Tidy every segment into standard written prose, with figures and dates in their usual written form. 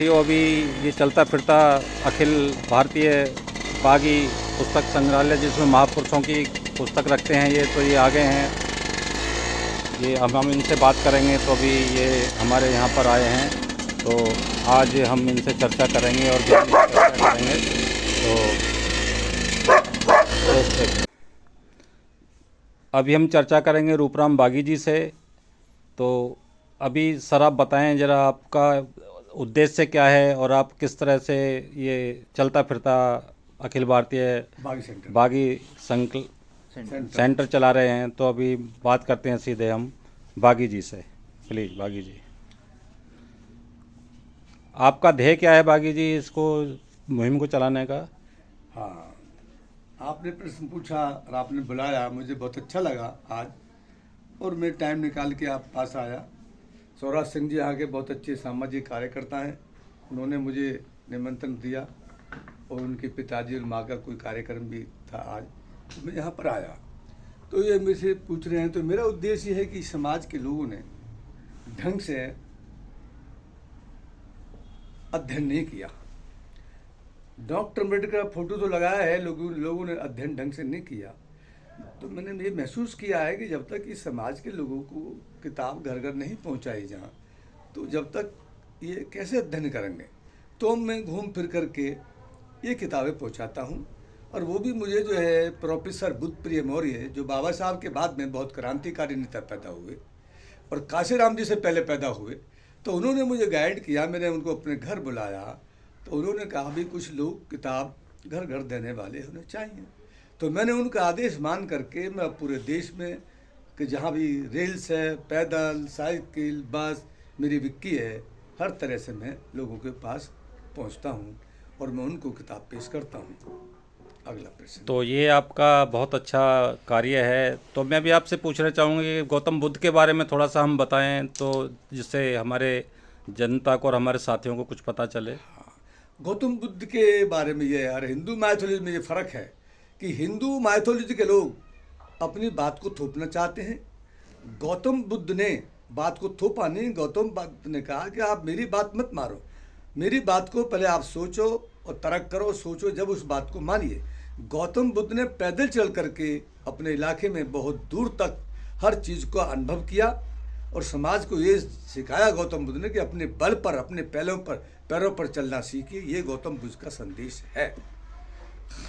यो अभी ये चलता फिरता अखिल भारतीय बागी पुस्तक संग्रहालय जिसमें महापुरुषों की पुस्तक रखते हैं ये आ गए हैं। ये हम इनसे बात करेंगे। तो अभी ये हमारे यहाँ पर आए हैं, तो आज हम इनसे चर्चा करेंगे और चर्चा करेंगे। तो अभी हम चर्चा करेंगे रूपराम बागी जी से। तो अभी सर आप बताएं ज़रा, आपका उद्देश्य क्या है और आप किस तरह से ये चलता फिरता अखिल भारतीय बागी सेंटर चला रहे हैं। तो अभी बात करते हैं सीधे हम बागी जी से। प्लीज़ बागी जी, आपका ध्येय क्या है बागी जी इसको मुहिम को चलाने का? हाँ, आपने प्रश्न पूछा और आपने बुलाया, मुझे बहुत अच्छा लगा आज, और मैं टाइम निकाल के आप पास आया। सौराज सिंह जी यहाँ के बहुत अच्छे सामाजिक कार्यकर्ता हैं। उन्होंने मुझे निमंत्रण दिया और उनके पिताजी और माँ का कोई कार्यक्रम भी था आज, तो मैं यहाँ पर आया। तो ये मेरे से पूछ रहे हैं, तो मेरा उद्देश्य है कि समाज के लोगों ने ढंग से अध्ययन नहीं किया। डॉक्टर अम्बेडकर का फोटो तो लगाया है, लोगों ने अध्ययन ढंग से नहीं किया। तो मैंने ये महसूस किया है कि जब तक इस समाज के लोगों को किताब घर घर नहीं पहुंचाई जहाँ, तो जब तक ये कैसे अध्ययन करेंगे। तो मैं घूम फिर करके ये किताबें पहुंचाता हूं, और वो भी मुझे जो है प्रोफेसर बुद्धप्रिय मौर्य, जो बाबा साहब के बाद में बहुत क्रांतिकारी नेता पैदा हुए और काशीराम जी से पहले पैदा हुए, तो उन्होंने मुझे गाइड किया। मैंने उनको अपने घर बुलाया, तो उन्होंने कहा भी कुछ लोग किताब घर घर देने वाले होने चाहिए। तो मैंने उनका आदेश मान करके मैं पूरे देश में कि जहाँ भी रेल्स है, पैदल, साइकिल, बस मेरी विक्की है, हर तरह से मैं लोगों के पास पहुँचता हूँ और मैं उनको किताब पेश करता हूँ। अगला प्रश्न। तो ये आपका बहुत अच्छा कार्य है। तो मैं भी आपसे पूछना चाहूँगा कि गौतम बुद्ध के बारे में थोड़ा सा हम बताएं, तो जिससे हमारे जनता को और हमारे साथियों को कुछ पता चले। हाँ, गौतम बुद्ध के बारे में ये है, और हिंदू माइथोलॉजी में ये फ़र्क है कि हिंदू माइथोलॉजी के लोग अपनी बात को थोपना चाहते हैं। गौतम बुद्ध ने बात को थोपा नहीं। गौतम बुद्ध ने कहा कि आप मेरी बात मत मारो, मेरी बात को पहले आप सोचो और तर्क करो, सोचो, जब उस बात को मानिए। गौतम बुद्ध ने पैदल चल करके अपने इलाके में बहुत दूर तक हर चीज़ का अनुभव किया और समाज को ये सिखाया गौतम बुद्ध ने कि अपने बल पर, अपने पैरों पर चलना सीखिए। ये गौतम बुद्ध का संदेश है।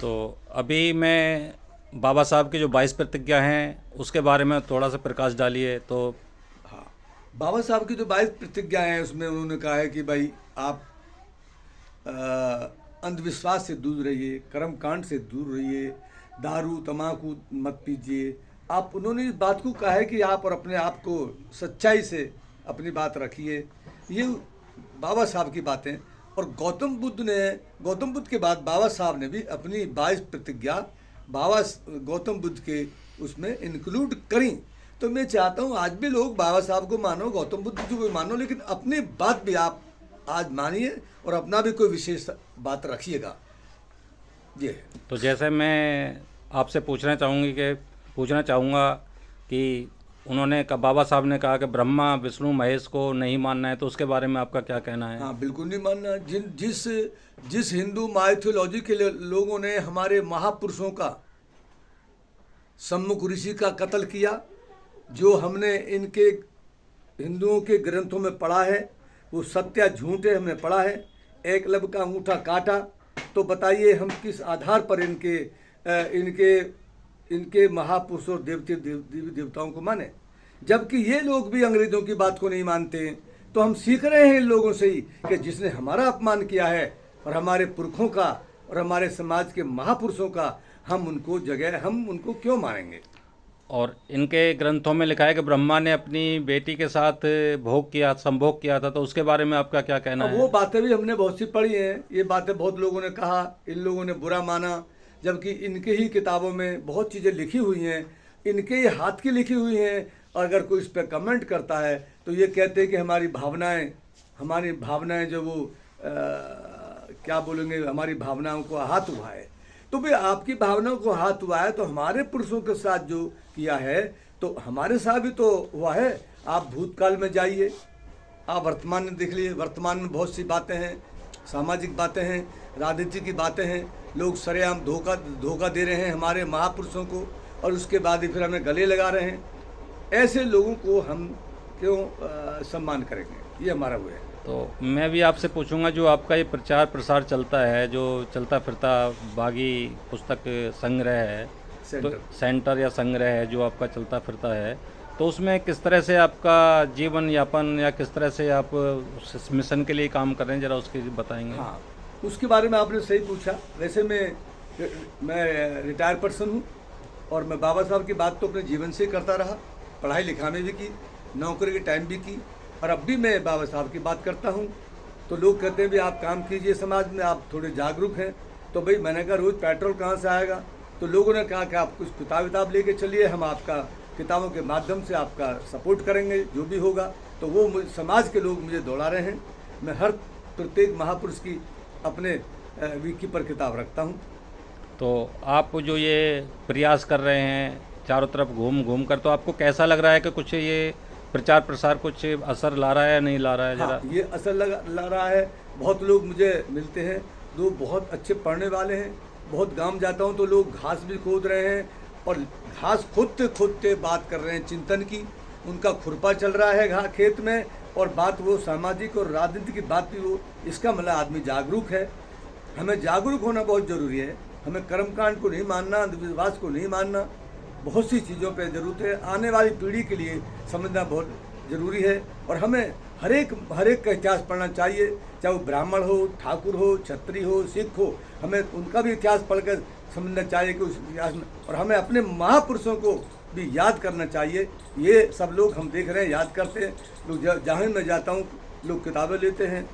तो अभी मैं बाबा साहब की जो 22 प्रतिज्ञा हैं उसके बारे में थोड़ा सा प्रकाश डालिए। तो हाँ, बाबा साहब की जो 22 प्रतिज्ञाएं हैं उसमें उन्होंने कहा है कि भाई आप अंधविश्वास से दूर रहिए, कर्मकांड से दूर रहिए, दारू तम्बाकू मत पीजिए। आप, उन्होंने इस बात को कहा है कि आप और अपने आप को सच्चाई से अपनी बात रखिए। ये बाबा साहब की बातें। और गौतम बुद्ध के बाद बाबा साहब ने भी अपनी 22 प्रतिज्ञा गौतम बुद्ध के उसमें इंक्लूड करी। तो मैं चाहता हूँ आज भी लोग बाबा साहब को मानो, गौतम बुद्ध जी को मानो, लेकिन अपनी बात भी आप आज मानिए और अपना भी कोई विशेष बात रखिएगा। ये है। तो जैसे मैं आपसे पूछना चाहूँगा कि उन्होंने बाबा साहब ने कहा कि ब्रह्मा विष्णु महेश को नहीं मानना है, तो उसके बारे में आपका क्या कहना है? हाँ, बिल्कुल नहीं मानना। जिस हिंदू माइथोलॉजी के लोगों ने हमारे महापुरुषों का, सम्मुख ऋषि का कत्ल किया, जो हमने इनके हिंदुओं के ग्रंथों में पढ़ा है, वो सत्य झूठे हमने पढ़ा है। एकलव्य का अंगूठा काटा, तो बताइए हम किस आधार पर इनके महापुरुषों और देवी देवताओं को माने, जबकि ये लोग भी अंग्रेजों की बात को नहीं मानते। तो हम सीख रहे हैं इन लोगों से ही कि जिसने हमारा अपमान किया है और हमारे पुरखों का और हमारे समाज के महापुरुषों का, हम उनको क्यों मानेंगे। और इनके ग्रंथों में लिखा है कि ब्रह्मा ने अपनी बेटी के साथ संभोग किया था, तो उसके बारे में आपका क्या कहना है? वो बातें भी हमने बहुत सी पढ़ी हैं। ये बातें बहुत लोगों ने कहा, इन लोगों ने बुरा माना, जबकि इनके ही किताबों में बहुत चीज़ें लिखी हुई हैं, इनके ही हाथ की लिखी हुई हैं। और अगर कोई इस पर कमेंट करता है तो ये कहते हैं कि हमारी भावनाएं जो वो क्या बोलेंगे, हमारी भावनाओं को आहत हुआ है। तो भाई आपकी भावनाओं को हाथ हुआ है तो हमारे पुरुषों के साथ जो किया है तो हमारे साथ भी तो हुआ है। आप भूतकाल में जाइए, आप वर्तमान में देख लीजिए, वर्तमान में बहुत सी बातें हैं, सामाजिक बातें हैं, राजनीति की बातें हैं। लोग सरेआम धोखा दे रहे हैं हमारे महापुरुषों को, और उसके बाद ही फिर हमें गले लगा रहे हैं। ऐसे लोगों को हम क्यों सम्मान करेंगे? ये हमारा वो है। तो मैं भी आपसे पूछूंगा, जो आपका ये प्रचार प्रसार चलता है, जो चलता फिरता बागी पुस्तक संग्रह है, तो सेंटर या संग्रह है जो आपका चलता फिरता है, तो उसमें किस तरह से आपका जीवन यापन या किस तरह से आप उस मिशन के लिए काम कर रहे हैं, ज़रा उसके बताएंगे। हाँ, उसके बारे में आपने सही पूछा। वैसे मैं रिटायर पर्सन हूँ, और मैं बाबा साहब की बात तो अपने जीवन से करता रहा, पढ़ाई लिखा में भी की, नौकरी के टाइम भी की, और अब भी मैं बाबा साहब की बात करता हूँ। तो लोग कहते हैं भी आप काम कीजिए समाज में, आप थोड़े जागरूक हैं। तो भाई मैंने कहा रोज़ पेट्रोल कहाँ से आएगा? तो लोगों ने कहा कि आप कुछ किताब लेके चलिए, हम आपका किताबों के माध्यम से आपका सपोर्ट करेंगे, जो भी होगा। तो वो समाज के लोग मुझे दौड़ा रहे हैं। मैं हर प्रत्येक महापुरुष की अपने विकी पर किताब रखता हूँ। तो आप जो ये प्रयास कर रहे हैं चारों तरफ घूम कर, तो आपको कैसा लग रहा है कि कुछ ये प्रचार प्रसार कुछ असर ला रहा है या नहीं ला रहा है? जरा हाँ, ये असर ला रहा है। बहुत लोग मुझे मिलते हैं जो बहुत अच्छे पढ़ने वाले हैं। बहुत गांव जाता हूँ तो लोग घास भी खोद रहे हैं, और घास खोदते बात कर रहे हैं चिंतन की। उनका खुरपा चल रहा है खेत में, और बात वो सामाजिक और राजनीति की बात भी वो। इसका मतलब आदमी जागरूक है। हमें जागरूक होना बहुत ज़रूरी है। हमें कर्मकांड को नहीं मानना, अंधविश्वास को नहीं मानना, बहुत सी चीज़ों पे ज़रूरत है। आने वाली पीढ़ी के लिए समझना बहुत ज़रूरी है। और हमें हर एक का इतिहास पढ़ना चाहिए, चाहे वो ब्राह्मण हो, ठाकुर हो, क्षत्रिय हो, सिख हो। हमें उनका भी इतिहास पढ़कर समझना चाहिए कि उस इतिहास में, और हमें अपने महापुरुषों को भी याद करना चाहिए। ये सब लोग हम देख रहे हैं, याद करते हैं लोग। जहाँ मैं जाता हूँ लोग किताबें लेते हैं,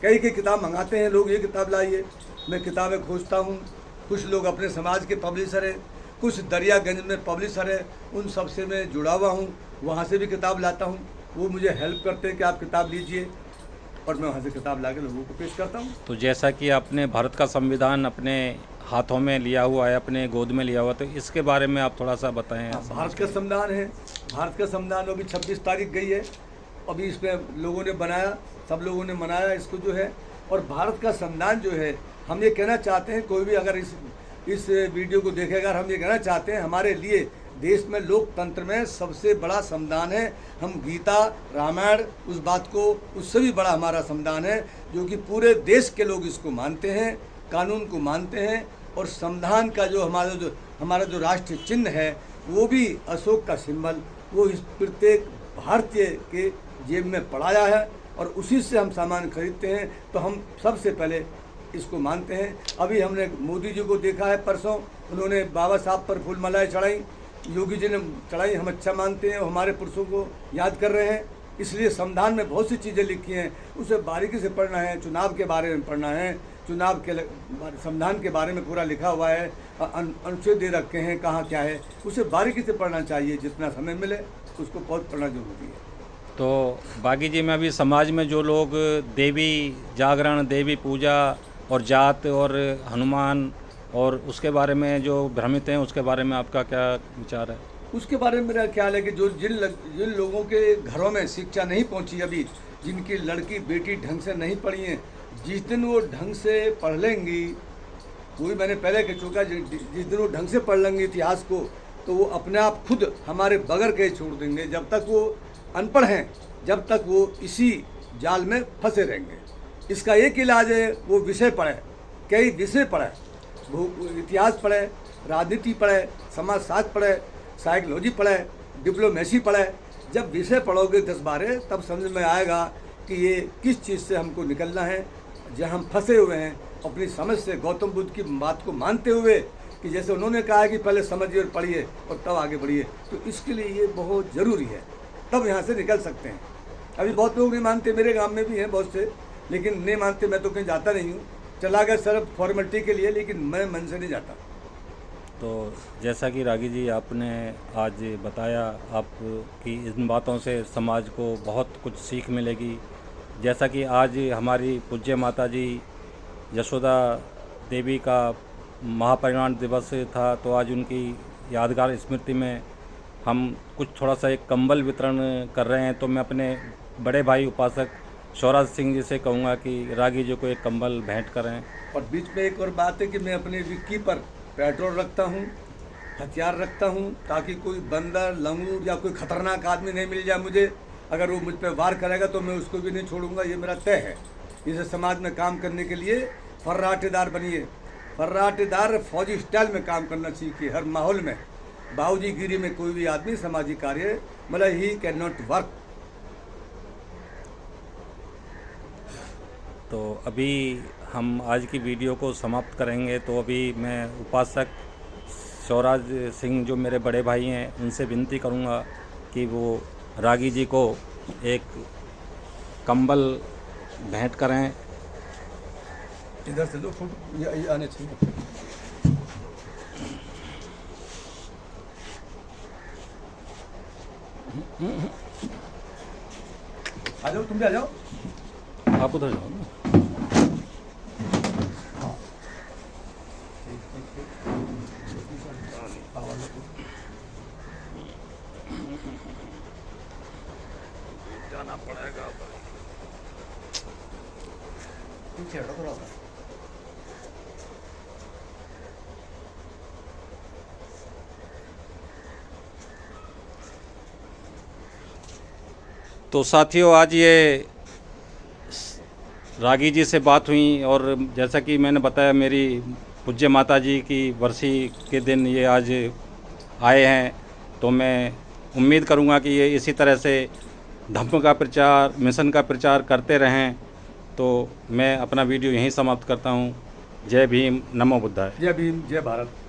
कई किताब मंगाते हैं लोग, ये किताब लाइए। मैं किताबें खोजता हूँ। कुछ लोग अपने समाज के पब्लिशर हैं, कुछ दरियागंज में पब्लिशर है, उन सब से मैं जुड़ा हुआ हूँ। वहाँ से भी किताब लाता हूँ। वो मुझे हेल्प करते हैं कि आप किताब लीजिए, और मैं वहाँ से किताब ला के लोगों को पेश करता हूँ। तो जैसा कि आपने भारत का संविधान अपने हाथों में लिया हुआ है, अपने गोद में लिया हुआ, तो इसके बारे में आप थोड़ा सा बताएं। भारत का संविधान है, भारत का संविधान अभी 26 तारीख गई है। अभी इसमें लोगों ने बनाया, सब लोगों ने मनाया इसको जो है। और भारत का संविधान जो है, हम ये कहना चाहते हैं, कोई भी अगर इस वीडियो को देखेगा, हम ये कहना चाहते हैं हमारे लिए देश में लोकतंत्र में सबसे बड़ा संविधान है। हम गीता, रामायण, उस बात को, उससे भी बड़ा हमारा संविधान है, जो कि पूरे देश के लोग इसको मानते हैं, कानून को मानते हैं। और संविधान का जो हमारा जो राष्ट्रीय चिन्ह है, वो भी अशोक का सिंबल, वो इस प्रत्येक भारतीय के जेब में पड़ाया है, और उसी से हम सामान खरीदते हैं। तो हम सबसे पहले इसको मानते हैं। अभी हमने मोदी जी को देखा है, परसों उन्होंने बाबा साहब पर फूल मालाएं चढ़ाई, योगी जी ने चढ़ाई। हम अच्छा मानते हैं, हमारे पुरुषों को याद कर रहे हैं। इसलिए संविधान में बहुत सी चीज़ें लिखी हैं, उसे बारीकी से पढ़ना है। चुनाव के बारे में पढ़ना है, चुनाव के संविधान के बारे में पूरा लिखा हुआ है, अनुच्छेद दे रखे हैं कहाँ क्या है, उसे बारीकी से पढ़ना चाहिए। जितना समय मिले उसको बहुत पढ़ना जरूरी है। तो बागी जी में अभी समाज में जो लोग देवी जागरण, देवी पूजा और जात और हनुमान और उसके बारे में जो भ्रमित हैं, उसके बारे में आपका क्या विचार है? उसके बारे में मेरा ख्याल है कि जिन लोगों के घरों में शिक्षा नहीं पहुंची, अभी जिनकी लड़की बेटी ढंग से नहीं पढ़ी हैं, जिस दिन वो ढंग से पढ़ लेंगी, वही मैंने पहले कह चुका, जिस दिन वो ढंग से पढ़ लेंगे इतिहास को, तो वो अपने आप खुद हमारे बगैर के छोड़ देंगे। जब तक वो अनपढ़ हैं, जब तक वो इसी जाल में फंसे रहेंगे। इसका एक इलाज है, वो विषय पढ़े, कई विषय पढ़े, इतिहास पढ़े, राजनीति पढ़े, समाजशास्त्र पढ़े, साइकोलॉजी पढ़े, डिप्लोमेसी पढ़े। जब विषय पढ़ोगे 10-12, तब समझ में आएगा कि ये किस चीज़ से हमको निकलना है, जहाँ हम फंसे हुए हैं अपनी समझ से। गौतम बुद्ध की बात को मानते हुए कि जैसे उन्होंने कहा कि पहले समझिए और पढ़िए और तब आगे बढ़िए, तो इसके लिए ये बहुत ज़रूरी है, तब यहाँ से निकल सकते हैं। अभी बहुत लोग नहीं मानते, मेरे गांव में भी हैं बहुत से, लेकिन नहीं मानते। मैं तो कहीं जाता नहीं हूँ, चला गया सिर्फ फॉर्मेलिटी के लिए, लेकिन मैं मन से नहीं जाता। तो जैसा कि रागी जी आपने आज बताया, आपकी इन बातों से समाज को बहुत कुछ सीख मिलेगी। जैसा कि आज हमारी पूज्य माता जी यशोदा देवी का महापरिनिर्वाण दिवस था, तो आज उनकी यादगार स्मृति में हम कुछ थोड़ा सा एक कंबल वितरण कर रहे हैं। तो मैं अपने बड़े भाई उपासक शौराज सिंह जी से कहूँगा कि रागी जी को एक कंबल भेंट करें। और बीच में एक और बात है कि मैं अपने विक्की पर पेट्रोल रखता हूँ, हथियार रखता हूँ, ताकि कोई बंदर, लंगूर या कोई खतरनाक आदमी नहीं मिल जाए मुझे। अगर वो मुझ पर वार करेगा तो मैं उसको भी नहीं छोड़ूंगा, ये मेरा तय है। इसे समाज में काम करने के लिए फर्राटेदार बनिए, फर्राटेदार फौजी स्टाइल में काम करना सीखिए हर माहौल में। बाबूजीगिरी में कोई भी आदमी सामाजिक कार्य मतलब ही कैन नॉट वर्क। तो अभी हम आज की वीडियो को समाप्त करेंगे। तो अभी मैं उपासक शौराज सिंह जो मेरे बड़े भाई हैं उनसे विनती करूंगा कि वो रागी जी को एक कंबल भेंट करें। इधर से लो फोटो, ये आने चाहिए। आ जाओ, तुम भी आ जाओ। आप उधर जाओ ना। जाना पड़ेगा पीछे हटो थोड़ा सा। तो साथियों, आज ये रागी जी से बात हुई और जैसा कि मैंने बताया मेरी पूज्य माता जी की बरसी के दिन ये आज आए हैं। तो मैं उम्मीद करूंगा कि ये इसी तरह से धम्म का प्रचार, मिशन का प्रचार करते रहें। तो मैं अपना वीडियो यहीं समाप्त करता हूं। जय भीम, नमो बुद्धाय। जय भीम, जय भारत।